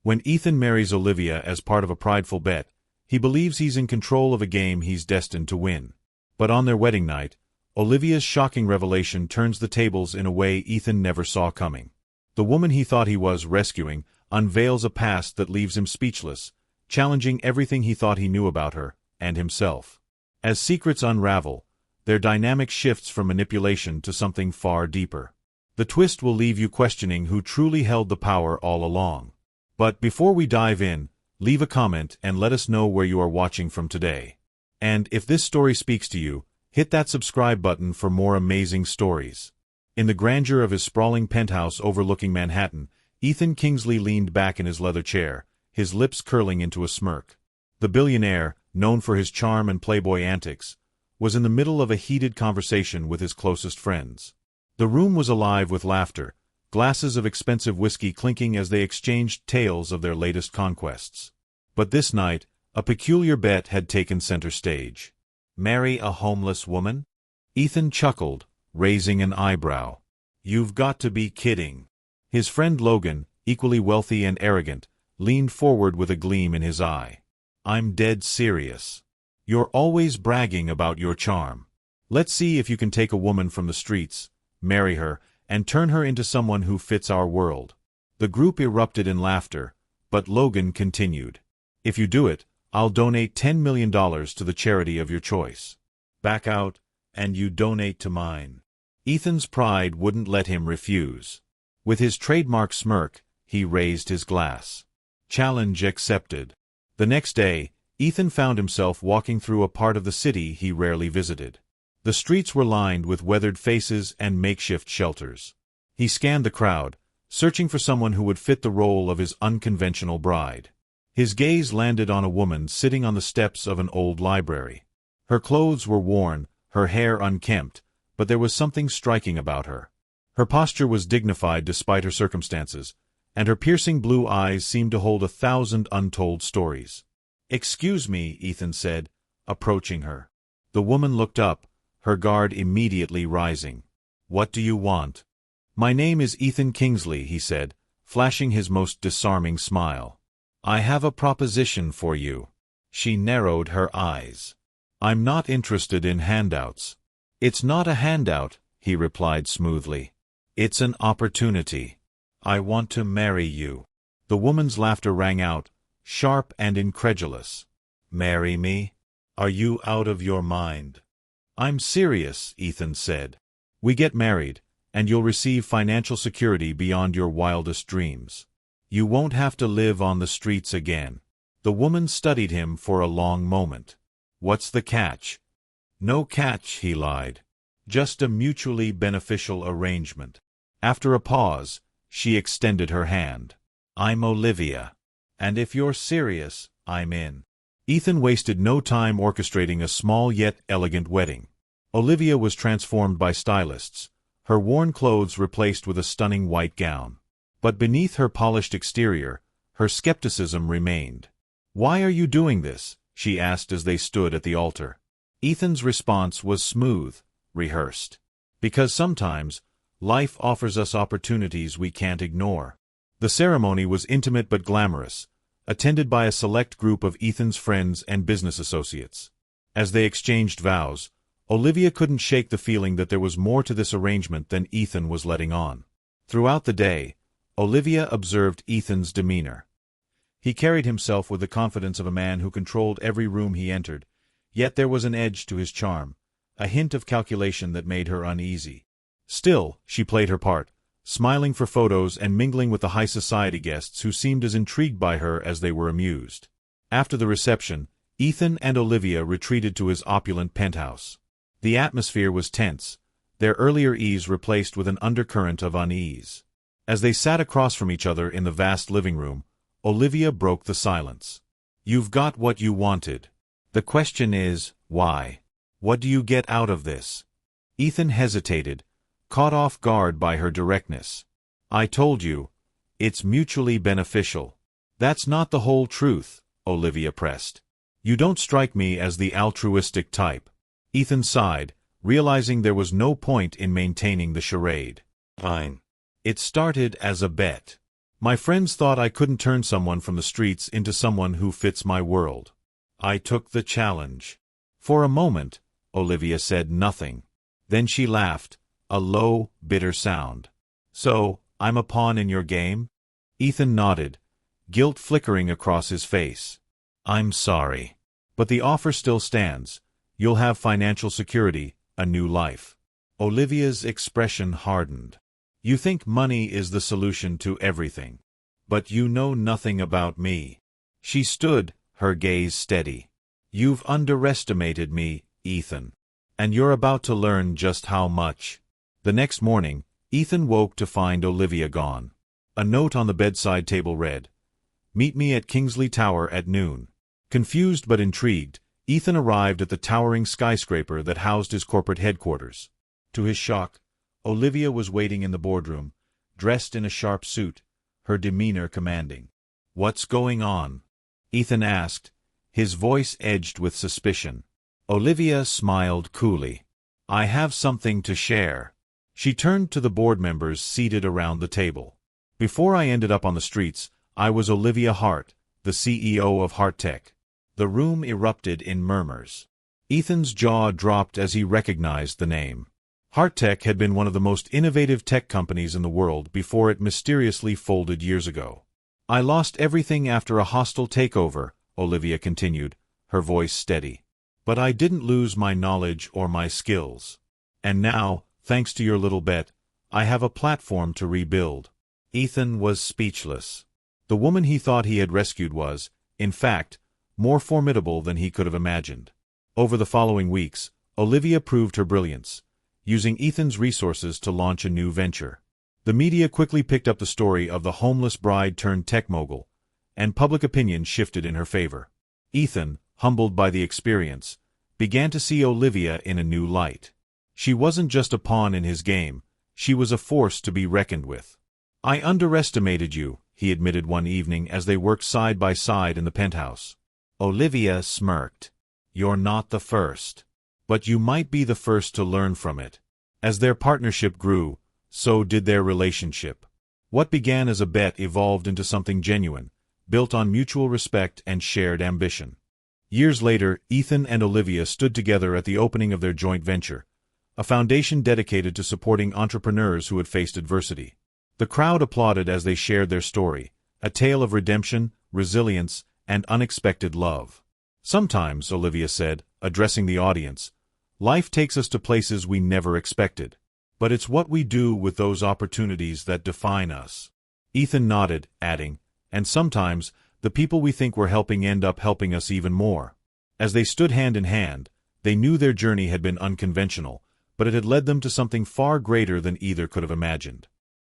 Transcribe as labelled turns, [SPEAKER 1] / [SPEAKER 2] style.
[SPEAKER 1] When Ethan marries Olivia as part of a prideful bet, he believes he's in control of a game he's destined to win. But on their wedding night, Olivia's shocking revelation turns the tables in a way Ethan never saw coming. The woman he thought he was rescuing unveils a past that leaves him speechless, challenging everything he thought he knew about her and himself. As secrets unravel, their dynamic shifts from manipulation to something far deeper. The twist will leave you questioning who truly held the power all along. But before we dive in, leave a comment and let us know where you are watching from today. And if this story speaks to you, hit that subscribe button for more amazing stories. In the grandeur of his sprawling penthouse overlooking Manhattan, Ethan Kingsley leaned back in his leather chair, his lips curling into a smirk. The billionaire, known for his charm and playboy antics, was in the middle of a heated conversation with his closest friends. The room was alive with laughter, glasses of expensive whiskey clinking as they exchanged tales of their latest conquests. But this night, a peculiar bet had taken center stage. Marry a homeless woman? Ethan chuckled, raising an eyebrow. You've got to be kidding. His friend Logan, equally wealthy and arrogant, leaned forward with a gleam in his eye. I'm dead serious. You're always bragging about your charm. Let's see if you can take a woman from the streets, marry her, and turn her into someone who fits our world. The group erupted in laughter, but Logan continued. If you do it, I'll donate $10 million to the charity of your choice. Back out, and you donate to mine. Ethan's pride wouldn't let him refuse. With his trademark smirk, he raised his glass. Challenge accepted. The next day, Ethan found himself walking through a part of the city he rarely visited. The streets were lined with weathered faces and makeshift shelters. He scanned the crowd, searching for someone who would fit the role of his unconventional bride. His gaze landed on a woman sitting on the steps of an old library. Her clothes were worn, her hair unkempt, but there was something striking about her. Her posture was dignified despite her circumstances, and her piercing blue eyes seemed to hold 1,000 untold stories. "Excuse me," Ethan said, approaching her. The woman looked up, her guard immediately rising. "What do you want?" "My name is Ethan Kingsley," he said, flashing his most disarming smile. "I have a proposition for you." She narrowed her eyes. "I'm not interested in handouts." "It's not a handout," he replied smoothly. "It's an opportunity. I want to marry you." The woman's laughter rang out, sharp and incredulous. "Marry me? Are you out of your mind?" "I'm serious," Ethan said. "We get married, and you'll receive financial security beyond your wildest dreams. You won't have to live on the streets again." The woman studied him for a long moment. "What's the catch?" "No catch," he lied. "Just a mutually beneficial arrangement." After a pause, she extended her hand. "I'm Olivia. And if you're serious, I'm in." Ethan wasted no time orchestrating a small yet elegant wedding. Olivia was transformed by stylists, her worn clothes replaced with a stunning white gown. But beneath her polished exterior, her skepticism remained. "Why are you doing this?" she asked as they stood at the altar. Ethan's response was smooth, rehearsed. "Because sometimes, life offers us opportunities we can't ignore." The ceremony was intimate but glamorous, attended by a select group of Ethan's friends and business associates. As they exchanged vows, Olivia couldn't shake the feeling that there was more to this arrangement than Ethan was letting on. Throughout the day, Olivia observed Ethan's demeanor. He carried himself with the confidence of a man who controlled every room he entered, yet there was an edge to his charm, a hint of calculation that made her uneasy. Still, she played her part, smiling for photos and mingling with the high society guests who seemed as intrigued by her as they were amused. After the reception, Ethan and Olivia retreated to his opulent penthouse. The atmosphere was tense, their earlier ease replaced with an undercurrent of unease. As they sat across from each other in the vast living room, Olivia broke the silence. "You've got what you wanted. The question is, why? What do you get out of this?" Ethan hesitated, caught off guard by her directness. "I told you, it's mutually beneficial." "That's not the whole truth," Olivia pressed. "You don't strike me as the altruistic type." Ethan sighed, realizing there was no point in maintaining the charade. "Fine. It started as a bet. My friends thought I couldn't turn someone from the streets into someone who fits my world. I took the challenge. For a moment, Olivia said nothing. Then she laughed, a low, bitter sound. So, I'm a pawn in your game? Ethan nodded, guilt flickering across his face. I'm sorry. But the offer still stands. You'll have financial security, a new life. Olivia's expression hardened. You think money is the solution to everything. But you know nothing about me. She stood, her gaze steady. You've underestimated me, Ethan. And you're about to learn just how much. The next morning, Ethan woke to find Olivia gone. A note on the bedside table read, "Meet me at Kingsley Tower at noon." Confused but intrigued, Ethan arrived at the towering skyscraper that housed his corporate headquarters. To his shock, Olivia was waiting in the boardroom, dressed in a sharp suit, her demeanor commanding. "What's going on?" Ethan asked, his voice edged with suspicion. Olivia smiled coolly. "I have something to share." She turned to the board members seated around the table. "Before I ended up on the streets, I was Olivia Hart, the CEO of HeartTech." The room erupted in murmurs. Ethan's jaw dropped as he recognized the name. HeartTech had been one of the most innovative tech companies in the world before it mysteriously folded years ago. "I lost everything after a hostile takeover," Olivia continued, her voice steady. "But I didn't lose my knowledge or my skills. And now, thanks to your little bet, I have a platform to rebuild." Ethan was speechless. The woman he thought he had rescued was, in fact, more formidable than he could have imagined. Over the following weeks, Olivia proved her brilliance, using Ethan's resources to launch a new venture. The media quickly picked up the story of the homeless bride-turned-tech mogul, and public opinion shifted in her favor. Ethan, humbled by the experience, began to see Olivia in a new light. She wasn't just a pawn in his game, she was a force to be reckoned with. "I underestimated you," he admitted one evening as they worked side by side in the penthouse. Olivia smirked. "You're not the first. But you might be the first to learn from it." As their partnership grew, so did their relationship. What began as a bet evolved into something genuine, built on mutual respect and shared ambition. Years later, Ethan and Olivia stood together at the opening of their joint venture, a foundation dedicated to supporting entrepreneurs who had faced adversity. The crowd applauded as they shared their story, a tale of redemption, resilience, and unexpected love. "Sometimes," Olivia said, addressing the audience, "life takes us to places we never expected. But it's what we do with those opportunities that define us." Ethan nodded, adding, "And sometimes, the people we think we're helping end up helping us even more." As they stood hand in hand, they knew their journey had been unconventional, but it had led them to something far greater than either could have imagined.